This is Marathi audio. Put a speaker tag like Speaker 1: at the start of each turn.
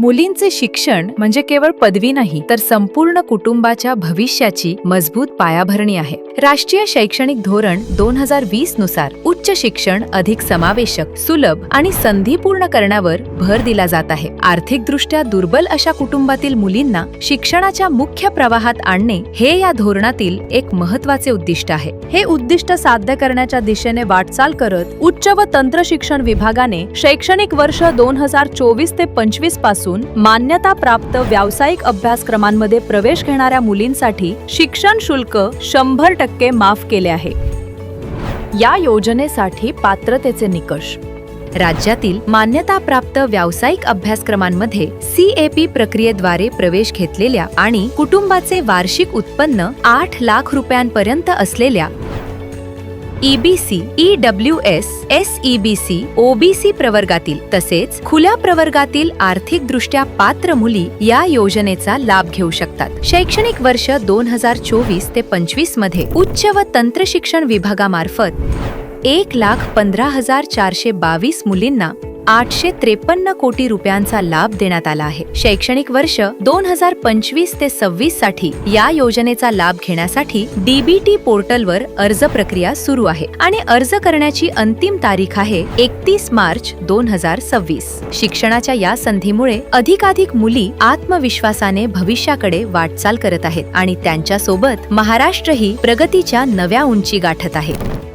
Speaker 1: मुलींचे शिक्षण म्हणजे केवळ पदवी नाही, तर संपूर्ण कुटुंबाच्या भविष्याची मजबूत पायाभरणी आहे. राष्ट्रीय शैक्षणिक धोरण 2020 नुसार उच्च शिक्षण अधिक समावेशक, सुलभ आणि संधीपूर्ण करण्यावर भर दिला जात आहे. आर्थिकदृष्ट्या दुर्बल अशा कुटुंबातील मुलींना शिक्षणाच्या मुख्य प्रवाहात आणणे हे या धोरणातील एक महत्त्वाचे उद्दिष्ट आहे. हे उद्दिष्ट साध्य करण्याच्या दिशेने वाटचाल करत उच्च व तंत्र शिक्षण विभागाने शैक्षणिक वर्ष 2024 ते 25 पासून मान्यता प्राप्त व्यावसायिक अभ्यासक्रमांमध्ये प्रवेश घेणाऱ्या मुलींसाठी शिक्षण शुल्क 100% माफ केले आहे. या योजनेसाठी पात्रतेचे निकष: राज्यातील मान्यताप्राप्त व्यावसायिक अभ्यासक्रमांमध्ये CAP प्रक्रियेद्वारे प्रवेश घेतलेल्या आणि कुटुंबाचे वार्षिक उत्पन्न 8 लाख रुपयांपर्यंत असलेल्या EBC, EWS, SEBC, OBC प्रवर्गातील तसेच खुल्या प्रवर्गातील आर्थिकदृष्ट्या पात्र मुली या योजनेचा लाभ घेऊ शकतात. शैक्षणिक वर्ष 2024 ते 25 मध्ये उच्च व तंत्र शिक्षण विभागामार्फत 1,15,422 मुलींना 853 कोटी रुपयांचा लाभ देण्यात आला आहे. शैक्षणिक वर्ष 2025 ते 26 साठी या योजनेचा लाभ घेण्यासाठी DBT पोर्टलवर अर्ज प्रक्रिया सुरू आहे आणि अर्ज करण्याची अंतिम तारीख आहे 31 मार्च 2026. शिक्षणाच्या या संधीमुळे अधिकाधिक मुली आत्मविश्वासाने भविष्याकडे वाटचाल करत आहेत आणि त्यांच्यासोबत महाराष्ट्रही प्रगतीच्या नव्या उंची गाठत आहे.